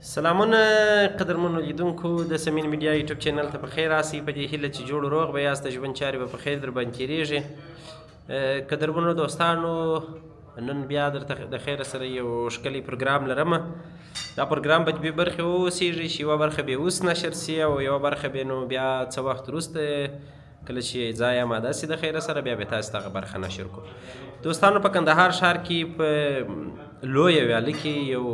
سلامونه قدرمنو لیدونکو د سمین میډیا یوټیوب چینل ته په خیر راسئ په دې هیله چې جوړ روغ به یاست د ژوند چارې به په خیر در باندې تېرېږي قدرمنو دوستانو نن بیا درته د خیر سره یو ښکلی پروګرام لرم دا پروګرام به دوې برخې واوسېږي چې یوه برخه به اوس نشر سي او یوه برخه به نو بیا څه وخت وروسته کله چې ځای اماده سي د خیر سره بیا به تاسو دغه برخه نشر کړو دوستانو په کندهار ښار کې په لویه ویاله کې یو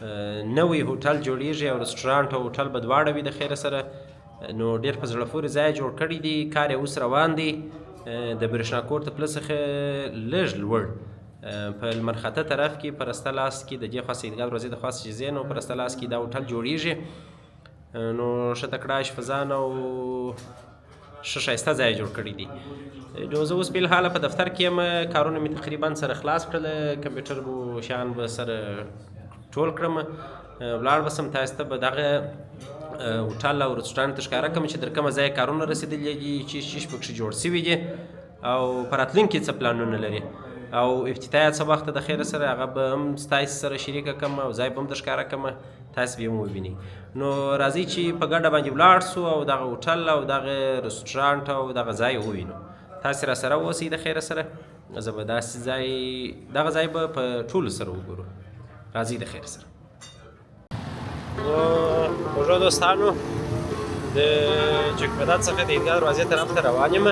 نوی هوټل جوړیږي او رستورانټ او هوټل به دواړه وي د خیره سره نو ډېر په زړه پورې ځای جوړ کړی دی کار یې اوس روان دی د برېښنا کور ته پله څخه لږ لوړ په لمرخاته طرف کې په رسته لاس کې د دې خوا سیدګاه دروازې د خوا چې ځې نو په رسته لاس کې دا هوټل جوړیږي نو ښه تکړه اشپزان او ښه ښایسته ځای جوړ کړی دی نو زه اوس فلحاله په دفتر کې یم کارونه مې تقریبا سره خلاص کړل کمپیوټر به شیان به سره ټول کړم ولاړ به سم تاسو ته به دغه هوټل او رستورانټ ته ښکاره کړم چې در کومه ځایه کارونه رسېدلي دي چې شیش پکښې جوړ سوي دي او په راتلونکي څه پلانونه لري او افتتاح څه وخته د خیره سره هغه به هم ستاسو سره شریکه کړم او ځای به هم در ښکاره کړم تاسو به هم ووینئ نو راځئ چې په ګډه باندې ولاړ سو او دغه هوټل او دغه رستورانټ او دغه ځای ووینو تاسو را سره اوسئ د خیره سره زه به داسې ځای دغه ځای به په ټولو سره وګورو راځئ د خیر سره خوږو دوستانو د جګبدات څخه د عیدګاه دروازې طرف ته روان یم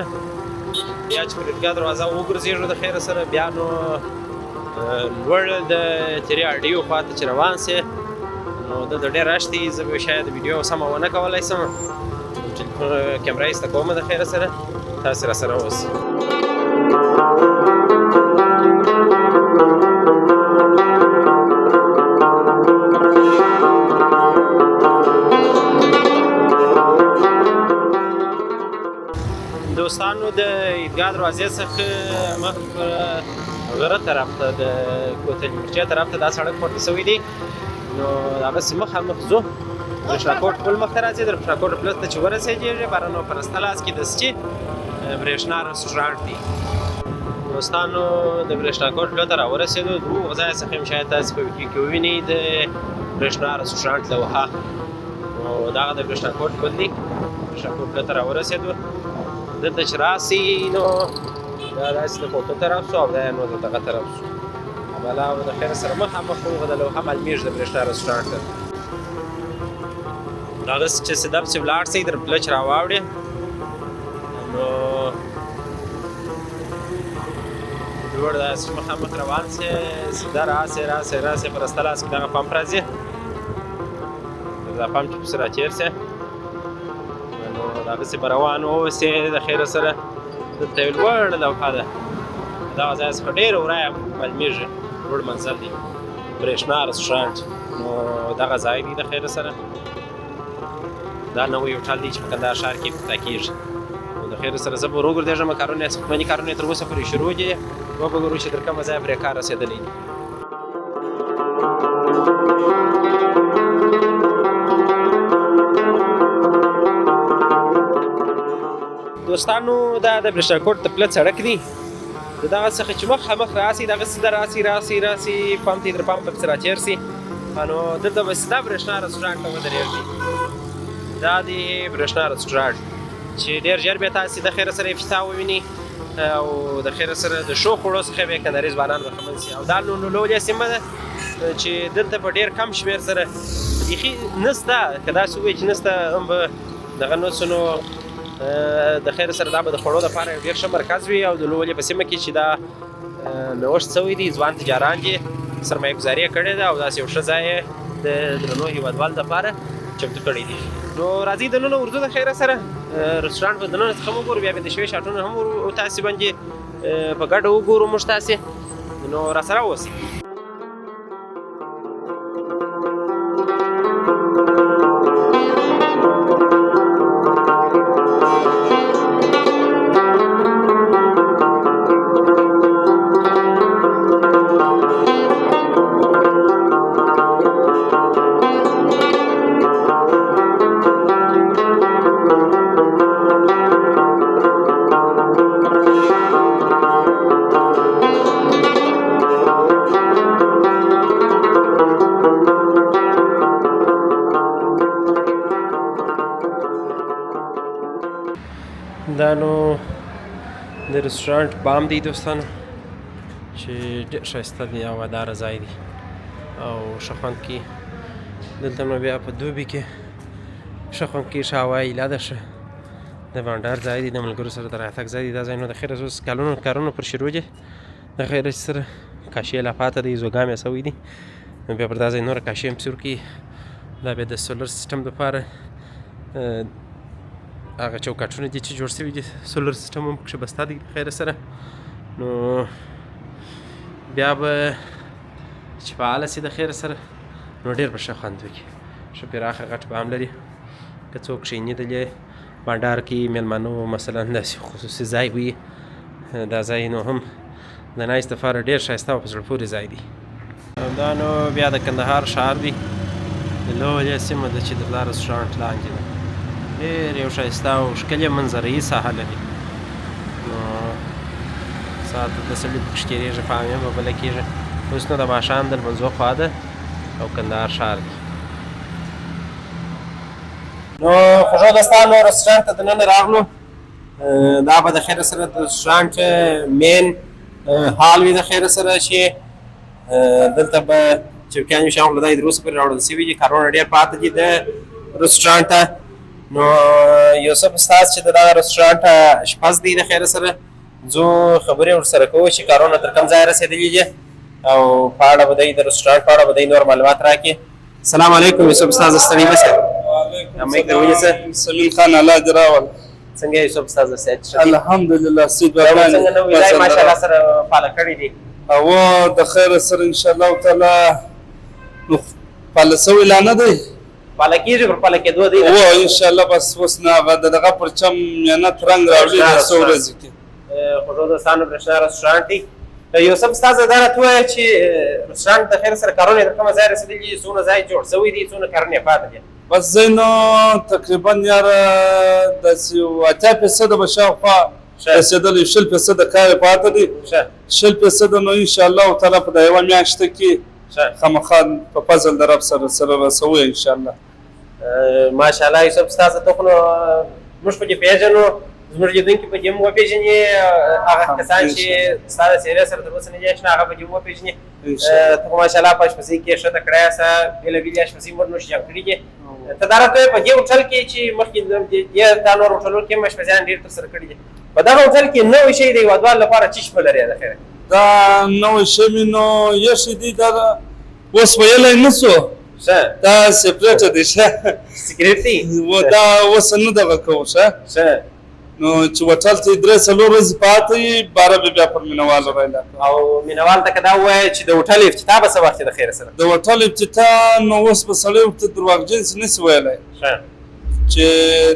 بیا چې پر عیدګاه دروازه وګرځېږو د خیره سره بیا نو لوړ د تیرې اډیو خواته چې روان سې نو د ډېر رش دی زه به شاید ویډیو سمه ونه کولی سم کیمره ایسته کومه د خیره سره تاسې را سره اوسئ دوستانو د عیدګاه دروازې څخه مخ په غره طرف ته د کوتل مرچې طرف ته دا سړک پورته سوی دی نو هغسې مخامخ ځو برېښنا کوټ پل مخ ته راځي د برېښنا کوټ پل ته چې ورسېږي باره نو په رسته لاس کې د سچي برېښنا رستورانټ دی دوستانو د برېښنا کوټ پل ته راورسېدو د هغو ځایه څخه هم شاید تاسې په ویډیو کې ووینئ د برېښنا رستورانټ لوحه نو دغه د برېښنا کوټ پل دی برېښنا کوټ پل ته راورسېدو دلته چې راسي نو دا داسې د کوټه طرف شو او دا نو د دغه طرف شو همالا د خیر سره مخامخ هغه د لوحه معلومېږي د برېښنا رستورانټ ته هغسې چې سیده پسې ولاړ سئ در پله چې راواوړې نو لوړ داسې مخامخ روان سئ سیده راسئ په رسته لاس کې دغه پمپ راځي دا پمپ چې پسې راتېر سئ هغسې به روان واوسې د خیره سره دلته یو لوړه لوحه ده دغه ځای څخه ډېره ورایه معلومېږي لوړ منزل دی برېښنا رستورانټ نو دغه ځای دی د خیره سره دا نوی هوټل دی چې په کندهار ښار کې افتتاح کېږي نو د خیره سره زه به ور وګرځېږم کارونه یې ساختماني کارونه یې تر اوسه پورې شروع دي وبه ګورو چې تر کومه ځایه پرې کار رسېدلی دی دوستانو دا د برېښنا کوټ ته پله سړک دی د دغه څخه چې مخامخ راسي دغه سیده راسي پمپ ته در پمپ پسې راتېر سي نو دلته به سیده برېښنا رستورانټ ته ودرېږئ دا دی برېښنا رستورانټ چې ډېر ژر بیا تاسې د خیره سره افتتاح ووینئ او د خیره سره د ښو خوړو څخه بیا کندهاري ځوانان برخمن سي او دا نو لویه سیمه ده چې دلته په ډېر کم شمېر سره بیخي نسته که داسې ووایي چې نسته هم به دغه نو څه نو د خیر سره دا به د خوړو لپاره یو ډېر ښه مرکز وي او د لولې په سیمه کې چې دا نوښت شوی دی ځوان تجاران دي سرمایه ګزاري یې کړې ده او داسې یو ښه ځای یې د درنو هېوادوالو دپاره چمتو کړی دی نو راځئ دننه ورځو د خیره سره رستورانټ به دننه څخه هم وګورو بیا به د شوي شاټونه هم تاسې باندې په ګډه وګورو موږ تاسې نو را سره اوسئ دا نو د رستورانټ بام دی دوستانو چې ډېر ښایسته دی او وداره ځای دی او ښه خوند کوي. دلته نو بیا په دوبي کې ښه خوند کوي، ښه هوا ایله ده، ښه د بانډار ځای دی، د ملګرو سره د راتګ ځای دی. دا ځای نو د خیره اوس کارونو پر شروع دي، د خیره سره کاشي لا پاته دی، زوګام یې سوی دی، نو بیا پر دا ځای نوره کاشي هم پسې ورکوي. دا بیا د سولر سیسټم دپاره هغه چوکاټونه دي چې جوړ شوي دي، سولر سیسټم هم پکښې بسته دی خیره سره. نو بیا به چې فعاله سي د خیره سره نو ډېر به ښه خوند وکړي، ښه پراخه غټ بام لري. که څوک کښېنېدلې بانډار کې مېلمانه مثلا داسې خصوصي ځای وي، دا ځای نو هم د نایس دپاره ډېر ښایسته او په زړه پورې ځای دی. دا نو بیا د کندهار ښار دی، د لویه سیمه ده چې د دا رستورانټ لاندې ده. ډېر یو ښایسته او ښکلې منظرهیي ساحه لري. نو ساعت د سړي پکښې تېرېږي، پام یې به بله کېږي. اوس نو د ماښام د لمانځو خوا ده او کندهار ښار دی. نو خوږو دوستانو رستورانټ ته دننه راغلو. دا به د خیره سره د رستورانټ مین هال وي د خیره سره چې دلته به چوکیان وي شاوخوا دا دروسه پورې راوړل سوي دي، کارونه ډېر پاته دي د رستورانټ ته. نو یوسف استاد چې د دغه رستورانټ اشپز دی د خیره سره ځو خبرې ورسره کوو چې کارونه تر کوم ځای رسېدلي دي او په اړه به دی د رستورانټ په اړه به دی نور معلومات راکړي. السلام علیکم یوسف استاد، ستړي مه شئ. مایک در ونیسه. سلیم خان الله دې راول. څنګه یې یوسف استاد صحت ښه دی؟ الحمدلله سید بابا څنګه نوی ځای ماشاءالله سره فعاله کړی دی؟ او د خیر سره ان شاء الله تعالی فعاله سوی لا نه دی، فعاله کېږي، پر فعاله کېدو دی او ان شاء الله بس اوس نه هغه دغه پرچم محنت رنګ راوړي د څو ورځې کې. خوږو دوستانو برېښنا رستورانټ دی. یوسف استاد دا راته ووایه چې رستورانټ د خیر سره کارونه تر کومه ځای رسېدلي دي، څومره ځای جوړ سوی دی، څومره کارونه یې پاته دي؟ بس ځای نو تقریبا یاره داسې 80% به شاوخوا رسېدلی، 20% کار یې پاته دی. 20% نو ان شاء الله تعالی په دا یوه میاشته کې خامخا په فضل د رب سره رسوو ان شاء الله. ماشاءالله یوسف استاد ته خو نو موږ په دې پېژنو، زموږ لیدونکي په دې هم وپېژني، هغه کسان چې ستا د څېرې سره تر اوسه نه دي اشنا هغه په دې هم وپېژني. ته خو ماشاءالله په اشپزۍ کې ښه تکړه یاست، بېلابېلې اشپزۍ مو نوش جان کړي دي. ته دا راته وایې په دې هوټل کې چې مخکې دا نور هوټلونو کې هم اشپزیان ډېر ترسره کړي دي، په دغه هوټل کې نوی شی د هېوادوالو لپاره څه شپه لري د خیره؟ دا نوی شی مې نو یخې دي، دا اوس ویلی نه سو، دا سپریټ دی، سیکرټ دی، دا اوس نه دغه کوو نو چې هوټل ته 3-4 ورځې پاته وي باره به بیا پر مینهوالو رایله کړو. او مینهوال ته که دا ووایه چې د هوټل افتتاح به څه وخت د خیره سره؟ د هوټل افتتاح نو اوس به سړی ورته درواغجن نه شي ویلی چې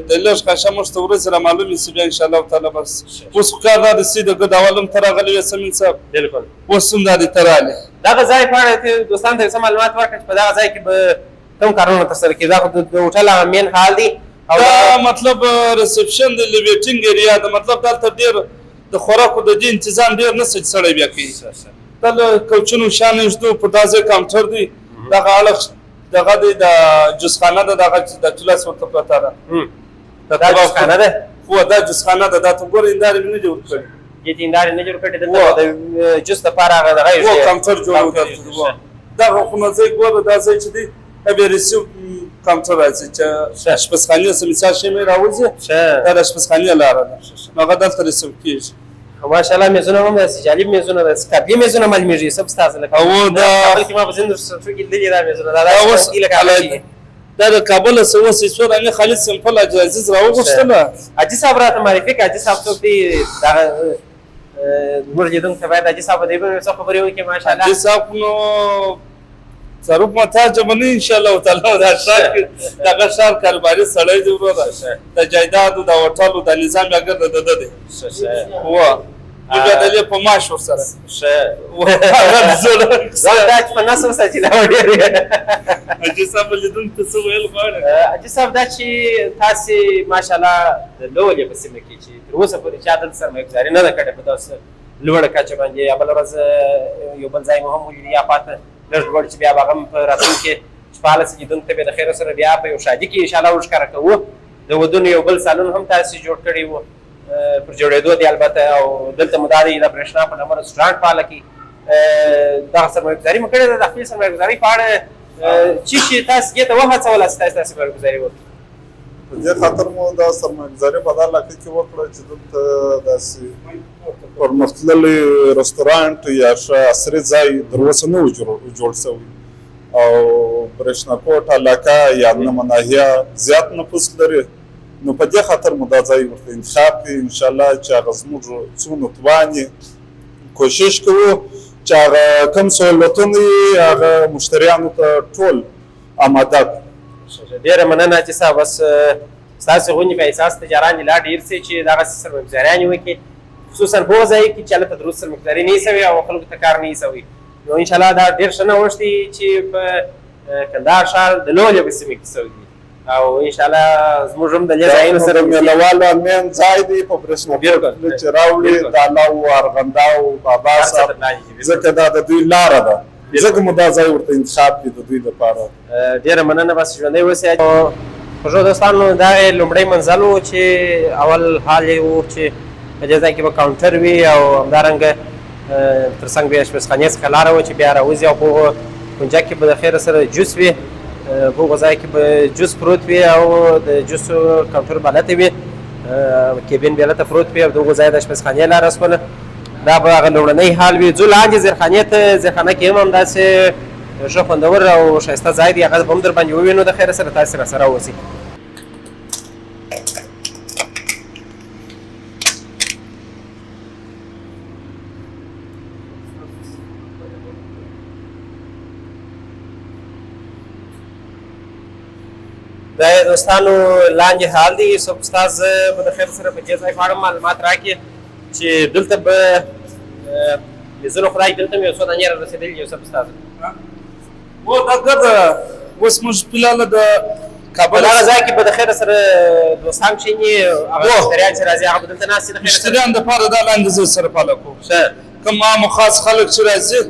د لږ خاشه موږ ته ورځې را معلومې شي بیا انشاءالله تعالی بس. اوس خو کار دا د سي د ګډ اول هم ته راغلی وې سمین صاحب، بلکل اوس هم دا دې ته راغلی. دغه ځای په اړه دوستانو ته څه معلومات ورکړه چې په دغه ځای کې به کوم کارونه ترسره کېږي؟ دا خو د هوټل هغه مین حال دی، دا مطلب ریسپشن د ویټینګ ایریا ده، مطلب دلته ډېر د خوراکو د دې انتظام ډېر نه څه سړی بیا کوي. دلته کوچونو شان ږدو په دا ځای کاونټر دی، دغه اړخ دغه دی د جوسخانه ده، دغه د چولاس ورته پرته ده. دا جوسخانه ده؟ هو دا جوسخانه ده، دا ته ګوره هندارې مې نه جوړ کړي، دې هندارې نه جوړ کړي، دلته د جوس دپاره هغه دغه کاونټر جوړ دغه خو نو ځای ګوره دا ځای چې دی بیا ریسیو کاونټر راځي چې اشپزخانې څه مثال شی مې راوځي، دا د اشپزخانې لاره ده، نو هغه دلته ریسیو کېږي. ماشاءالله میزونه هم داسې جالب میزونه داسې قابلي میزونه معلومېږي یوسف استاد لکه او دا بلکې ما په ځینو رستورانټونو کې لیدلي دا میزونه دا د کابل څه اوس څو رنګه خالد سمپل عزیز راوغوښتله. حاجي صاحب راته معرفي کړه، حاجي صاحب څوک دی؟ دغه زموږ لیدونکو ته باید حاجي صاحب دی به څه خبرې وکړي. ماشاءالله حاجي صاحب نو ضرور محتاج منی ان شاء الله تعالی دا ښار کې دغه ښار کاروباري سړی دی وروره، د جایدادو د هوټلو د نظام اگر د ده دی هو بیا د په معاش ورسره دا چې په نس وساتي دا ډېر حاجي صاحب لیدونکو ته څه ویل غواړې؟ حاجي صاحب دا چې تاسې ماشاءالله د لولې په سیمه کې چې تر اوسه پورې چا دلته سرمایه‌ګذاري نه ده کړې په داسې لوړه کچه باندې، یا بله ورځ یو بل ځای مو هم ولیدي یا پاته لږ لوړ چې بیا به هغه هم په راتلونکي شپاړس لیدونکو ته بیا د خیره سره بیا په یو شادي کې انشاءالله ورښکاره کوو. د ودونو یو بل سالون هم تاسې جوړ کړی و، پر جوړېدو دی البته او دلته مو دا دی د برېښنا په نامه رسټورانټ فعاله کړي. دغه سرمایه‌ګذاري مو کړې ده. د خپلې سرمایه‌ګذارۍ په اړه څه شي تاسو دې ته وهڅول چې تاسو سرمایه‌ګذاري وکړئ؟ په دې خاطر مو دا سرمایه‌ګذاري په دا علاقه کې وکړه چې دلته داسې پرمختللی رستورانټ یا ښه عصري ځای تر اوسه نه و جوړ شوی او برېښناکوټ علاقه یا نیمه ناحیه زیات نفوس لري، نو په دې خاطر مو دا ځای ورته انتخاب کړي. انشاءالله چې هغه زموږ څونه توان یې کوشش کوو چې هغه کوم سهولتونه یې هغه مشتریانو ته ټول آماده کړو. ډېره مننه حاجي صاحب. بس ستاسې غوندې به احساس تجاران لا ډېر سي چې دغسې سرمایه‌ګذاریان یې وکړي، خصوصا په هغه ځای کې چې هلته دروست سرمایه‌ګذاري نه وي سوې او خلکو ته کار نه وي سوی. نو انشاءالله دا ډېر ښه نوښت دی چې په کندهار ښار د لولې په سیمه کې سوی دي او انشاءالله زموږ هم د دې ځایونو سره میلهوالو مین ځای دی په برېښناکوټ چې راوړي د الله او ارغنداو بابا صاحب، ځکه دا د دوی لاره ده، ځکه مو دا ځای ورته انتخاب کړي د دوی لپاره. ډېره مننه. بس ژوندی اوسئ. خوږو دوستانو دا لومړی منزل و چې اول حال یې و چې په دې ځای کې به کاونټر وي او همدارنګه تر څنګ به یې اشپزخانې څخه لاره وه چې بیا راوځي او په هغه کونجه کې به د خیره سره جوس وي، په هغه ځای کې به جوس پروت وي او د جوسو کاونټر به هلته وي، کیبین به هلته پروت وي او د هغه ځای د اشپزخانې لاره شوله. دا به هغه لومړنی حال وي. ځو لاندې زیرخانې ته، زیرخانه کې هم همداسې ښه خوندور او ښایسته ځای دی، هغه به هم در باندې ووینو د خیره سره، تاسې راسره اوسئ. دا یې دوستانو لاندې حال دی. یوسف استاذ به د خیر سره په دې ځای په اړه معلومات راکړي چې دلته به میزونه خدای دلته مې یو څو دانې را رسېدلي. یوسف استاذ و دا ګرده اوس موږ فلحال د کابل هغه ځای کې به د خیر سره دوستان کښېني، هغه مشتریان چې راځي هغه به دلته ناست وي د خیر سره. مشتریان دپاره دا لاندې ځای سره فعاله کوو. کوم عام و خاص خلک چې راځي،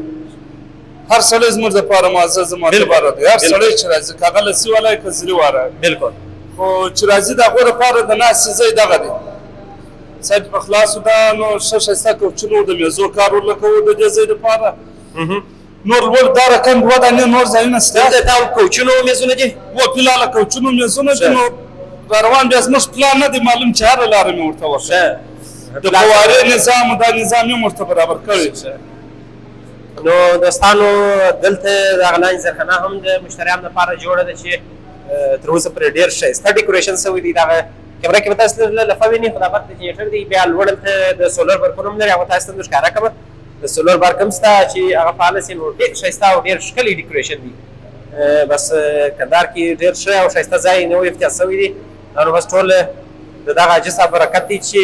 هر سړی زموږ دپاره معزز معتبره دی. هر سړی چې راځي که هغه لسي والی که زري واره بلکل، خو چې راځي د هغو دپاره د ناستې ځای دغه دی. سایډ په خلاصو ده، نو ښه ښایسته کوچونه د میزو کار ورله کوو د دې ځای دپاره. نور لوړ دا رقم 2 دانې نور ځایونه شته. دلته دا کوچونه میزونه دي؟ فلحاله کوچونه میزونه دي. نو را روان بیا زموږ پلان نه دی معلوم چې هره لاره مې ورته وښه. د فوارې نظام دا نظام یې ورته برابر کړی. نو دوستانو دلته دغه لاندې زیرخانه هم د مشتریانو لپاره جوړه ده چې تر اوسه پرې ډېر ښایسته ډیکوریشن شوی دی. دغه کیمره کې به تاسو لفه وینئ، خو دا برق د جنریټر دی. بیا لوړ دلته د سولر برقونه هم لري، هغه تاسو ته ښکاره کړم. د سولر برق هم شته چې هغه فعاله سي. نو ډېر ښایسته او ډېر ښکلی ډیکوریشن دی. بس کندهار کې ډېر ښه او ښایسته ځای نوی افتتاح شوی دی. نو بس ټول د دغه حاجي صاحب برکت دی چې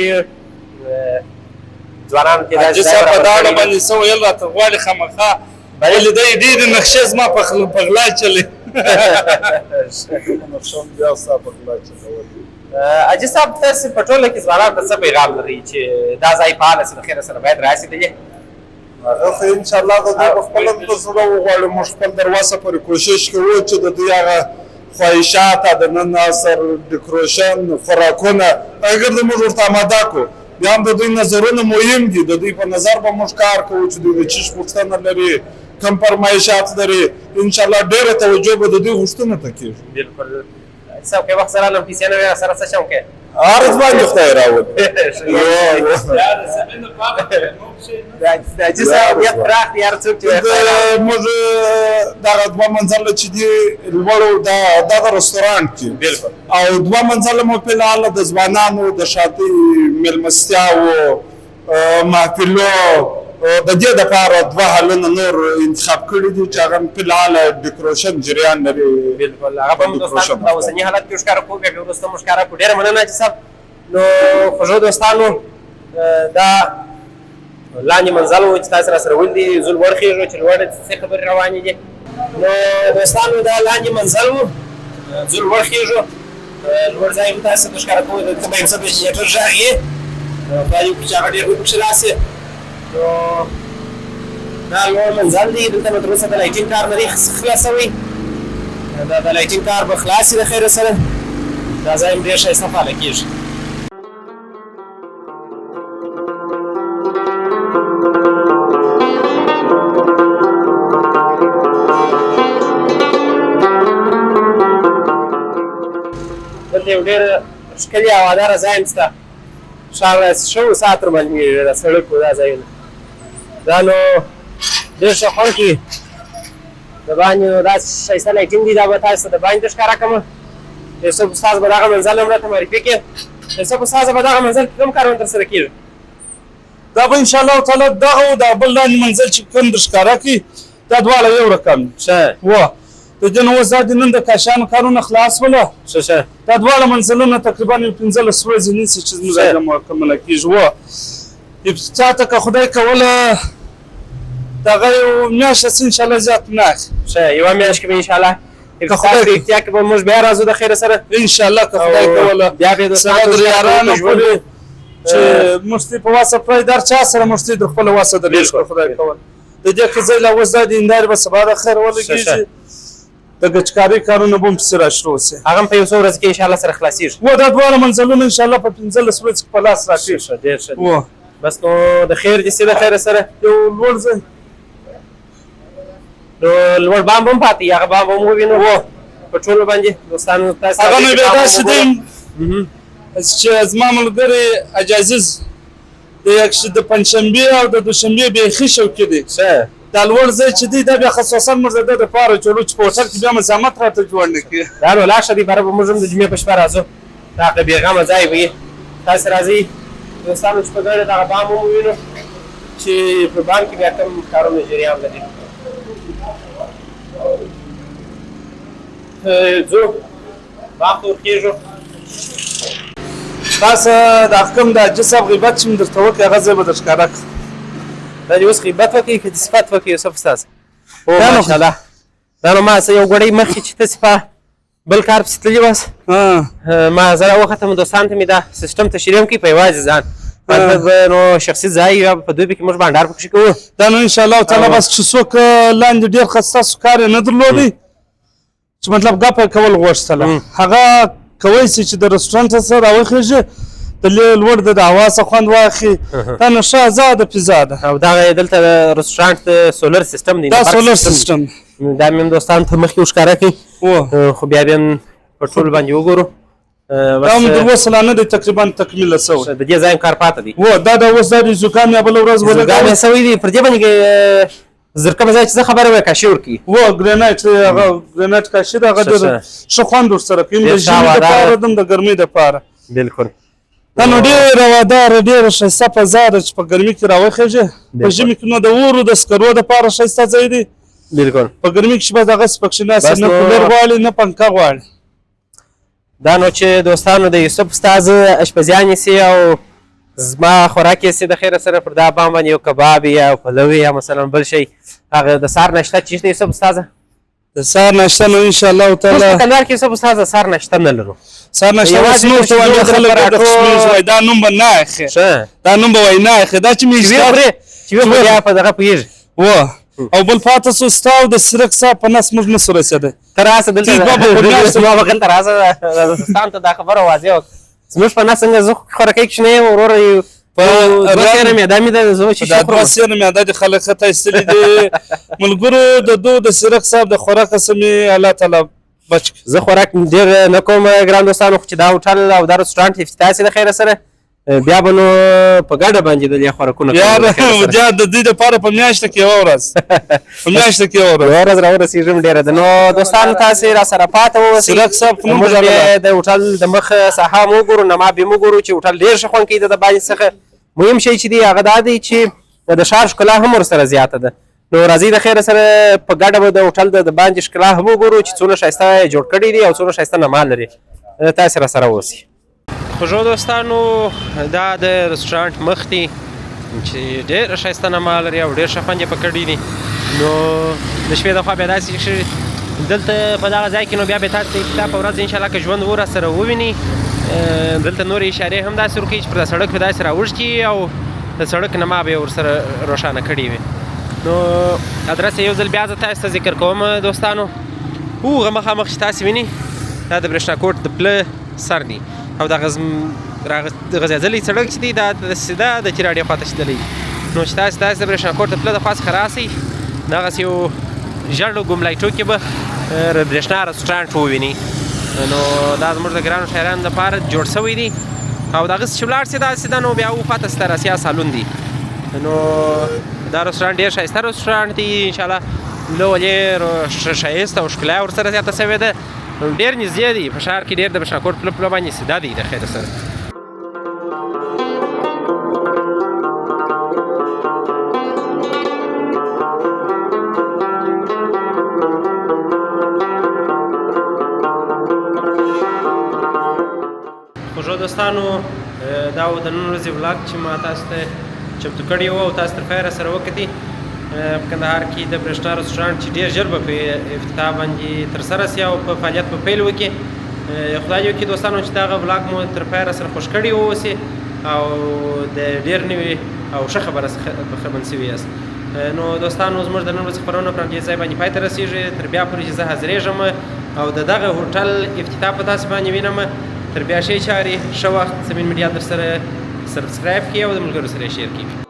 ځوانانو کې حاجي صاحب په دا اړه باندې څه ویل راته غواړي خامخا، ولې دی ډېرې نقشې زما په غلا چلې. نقشه هم بیا ستا په غلا چلول. حاجي صاحب تاسې په ټوله کې ځوانانو ته څه پیغام لرئ چې دا ځای فعاله سي د خیره سره باید راسي دلې؟ هغه خو انشاءالله د دوی په خپل هم د زړه وغواړو، موږ خپل دروازه پورې کوشش کوو چې د دوی هغه خواهشات، د نن عصر ډیکوریشن، خوراکونه هغه زموږ ورته آماده کړو. بیا هم د دوی نظرونه مهم دي، د دوی په نظر به موږ کار کوو چې دوی د چیش غوښتنه لري، کوم فرمایشات لري. انشاءالله ډېره توجه به د دوی غوښتنو ته کېږي. بلکل. صاحب که وخت سره لم پیسې نه وي سره څه شم کې عرض باندې خدای راوړي. حاجي صاحب یا پراخ دی هر څوک چې موږ دغه 2 منزله چې دي لوړو دغه رستورانټ کې بلکل، او 2 منزله مو فلحال د ځوانانو د شاطئ مېلمستیاوو محفلو د دې دپاره 2 حالونه نور انتخاب کړي دي چې هغه فلحال ډیکوریشن جریان لري. بلکل، هغه به هم دوستانو په اوسني حالت کې ښکاره کوو، بیا وروسته مو ښکاره کړو. ډېره مننه حاجي صاحب. نو خوږو دوستانو دا لاندې منزل و چې تاسو راسره ولیدي، زه لوړ خېږو چې لوړ څه خبرې روانې دي. نو دوستانو دا لاندې منزل و، زه لوړ خېږو، لوړ ځای به تاسو ته ښکاره کوو. دلته به یو څه د جنریټر غږ یې خدای وکړي چې هغه ډېر ښه پکښې راسي. نو دا لوړ منزل دی، دلته به تر اوسه د لایټینګ کار نه دی خلاص شوی. دا د لایټینګ کار به خلاص وي د خیره سره. دا ځای هم ډېر ښایسته فعاله کېږي. دلته یو ډېر ښکلي هواداره ځای هم شته ښار شو ساعت ورباندې مېږي دا سړک و دا ځایونه دا نو ډېر ښه خوند کوي د باندې نو داسې ښایسته لایټینګ دي دا به تاسو ته د باندې ښکاره کړم یوسف استاد به دغه منزل هم راته معرفي کړي یوسف استاد به دغه منزل کې کوم کارونه ترسره کېږي دا به انشاءالله تعالی دغه او دا بل لاندې منزل چې کوم در ښکاره کړي دا دواړه یو رقم ښه و د دې نو اوس دا د نن د کاشانو کارونه خلاص وله ښه دا دواړه منزلونه تقریبا یو 15 ورځې نیسي چې زموږ دا مکمله کېږي و چا ته که خدای کوله دغه یو میاشت هسې انشاءالله زیات نه اخلي ښه یوه میاشت کې به انشاءالله افتتاح په احتیا کې به موږ بیا راځو د خیره سره انشاءالله که خدای کوله بیا به سره د یارانو پورې چې مفتي په واسه پایدار چا سره مفتي د خپل واسه د لیش خدای کوله د دې کې ځای لا اوس دا د هندارې به سبا د خیر ولګېږي د ګچکاري کارونه به هم پسې راشروع سي هغه هم په یو څو ورځو کې انشاءالله سره خلاصېږي و دا دواړه منزلونه انشاءالله په 15 ورځو کې په لاس راکېږي ډېر ښه بس نو د خیر دې سي د خیره سره یو لوړ ځای نو لوړ بام هم پاتې هغه بام هم ووینو په ټولو باندې دوستانو تاسو هغه نو بیا داسې دی چې زما ملګری اجازیز د پنجشنبې او د دوشنبې بیخي شوقي دی دا لوړ ځای چې دی دا بیا خصوصا موږ د ده دپاره چلو چې په هوټل کې بیا مزاحمت راته جوړ نه کړي دا نو لاړ شه دې باره به موږ هم د جمعې په شپه راځو دا بېغمه ځای به وي تاسې راځئ دوستانو چې په ګډه دغه بام هم ووینو چې په بام کې بیا کوم کارونه جریان لري ځو بام ته ورخېږو تاسو د احکام د حاجي صاحب غیبت چې مې درته وکړې هغه ځای به در ښکاره کړم دا دې اوس غیبت وکړي که دې صفت وکړي یوسف استاذ او ماشاءالله دا نو ما څه یو ګړی مخکې چې تاسې په بل کار پسې تللي واست ما زه راوختم دوستانو ته مې دا سیسټم تشریح هم کړي په یوازې ځان مطلب نو شخصي ځای یا په دوی کې موږ بانډار پکښې کوو دا نو انشاءالله تعالی بس چې څوک لاندې ډېر ښه ستاسو کار یې نه درلودی چې مطلب ګپه کول غوښتله هغه کوی شي چې د رسټورانټ سره راوخېږي د لوړ د هوا څخه خوند واخلي دا نو ښه ازاده فضا ده او دغه دلته د رسټورانټ د سولر سیسټم دی دا سولر سیسټم دا مې هم دوستانو ته مخکې وښکاره کړي خو بیا هم په ټول باندې وګورو دا هم تر اوسه لا نه دی تقریبا تکمیله سوی د دې ځای هم کار پاته دی دا د اوس دا د زکام یا بله ورځ زکام یې سوی دی پر دې باندې زرکه ځای چې زه خبره وای کاشي ورکړي ګرینایټ هغه ګرینایټ کاشي د هغه ډېر ښه خوند ورسره کوي د ژمي دپاره دم د ګرمۍ دپاره بلکل دا نو ډېره هواداره ډېره ښایسته فضا ده چې په ګرمۍ کې راوخېږي په ژمي کې نو د اورو د سکرو دپاره ښایسته ځای دی بلکل په ګرمۍ کې به دغسې پکښې ناست نه کولر غواړي نه پنکه غواړي دا نو چې دوستانو د یوسف استاذ اشپزیان یې او زما خوراک یې د خیره سره پر دا بام باندې یو کباب یا پلو یا مثلا بل شی هغه د سهار ناشته چې شته یوسف استاذه د سهار ناشته نو انشاءالله تعالی اوس په کندهار کې یوسف استاذه سهار ناشته نه لرو سهار ناشته اوس نور ته وایي خلک د کشمیر وایي دا نوم به نه اخلي دا نوم به وایي نه اخلي دا چې مې چې وی بیا په دغه پوهېږي او بل پاته سو ستا او د سرک صاحب په نس موږ نسو رسېدی ته راسه دلته ما به دلته راسه دوستانو ته دا خبره واضح وکړه زموږ په نس څنګه زه خوراکۍ کښې نه یم وروره دوه سیره معده مې ده زه چې دا دوه سیره معده دې خلک ښه ته ایستلي دي ملګرو د دو د سرک صاحب د خوراک څه مې الله تعالی بچ کړي زه خوراک ډېر نه کوم ګران دوستانو خو چې دا هوټل او دا رسټورانټ افتتاح سي د خیره سره بیا به نو په ګډه باندې د دې خوراکونه بیا د دې دپاره په میاشته کې یوه ورځ په میاشته کې یوه ورځ راورسېږم ډېره ده نو دوستانو تاسې را سره پاته واوسئ سرک صاحب موږ بیا د هوټل د مخ ساحه هم وګورو نما بیا هم وګورو چې هوټل ډېر ښه خوند کوي د باندې څخه مهم شی چې دی هغه دا دی چې د ښار ښکلا هم ورسره زیاته ده نو راځئ د خیره سره په ګډه به د هوټل د باندې ښکلا هم وګورو چې څونه ښایسته جوړ کړي دي او څونه ښایسته نما لري تاسې را سره اوسئ خوږو دوستانو دا د رسټورانټ مخ دی چې ډېره ښایسته نما لري او ډېر ښه خوند یې په کړي دي نو د شپې دخوا بیا داسې دلته په دغه ځای کې نو بیا به تاسو ته افتتاح په ورځ انشاءالله که ژوند و راسره وویني دلته نورې اشارې هم داسې ورکوي چې پر سړک به داسې راوښتي او د سړک نما به یې ورسره روښانه کړې وي نو ادرس یو ځل بیا زه تاسو ته ذکر کوم دوستانو هغه مخامخ چې تاسې ویني دا د برېښنا کوټ د پله سر دی او دا غځېدلی سړک چې دی دا سیده د چراډې خواته شتلی نو چې تاسې د برېښنا کوټ د پله د خوا څخه راسئ دغسې یو ژړ ګملایټو کې به برېښنا رسټورانټ ووینئ نو دا زموږ د ګرانو شاعرانو لپاره جوړ شوی دی او دغسې چې ولاړ سي داسې ده نو بیا وخواته ستراسیا سالون دی نو دا رستورانټ ډېر ښایسته رستورانټ دی انشاءالله له ولې ښایست او ښکلا ورسره زیاته شوې ده ډېر نږدې دی په ښار کې ډېر د بشناکوټ پله پله باندې سیده دی د خیر سره خوږو دوستانو دا و د نن ورځې ولاګ چې ما تاسو ته چمتو کړی و او تاسو تر پایه سره وکتي په کندهار کې د برېښنا رستورانټ چې ډېر ژر به په افتتاح باندې ترسره سي او په فعالیت په پیل وکړي خدای دې وکړي دوستانو چې دغه ولاګ مو تر پایه سره خوښ کړی واوسي او د ډېر نوي او ښه خبره څخه خبر شوي یاست نو دوستانو زموږ د نن ورځې خپرونه په همدې ځای باندې پای ته رسېږي تر بیا پورې چې زه حاضرېږم او د دغه هوټل افتتاح په تاسې باندې وینم تر بیا ښې چارې ښه وخت زمین میډیا در سره سبسکرایب کړئ او د ملګرو سره یې شیر کړئ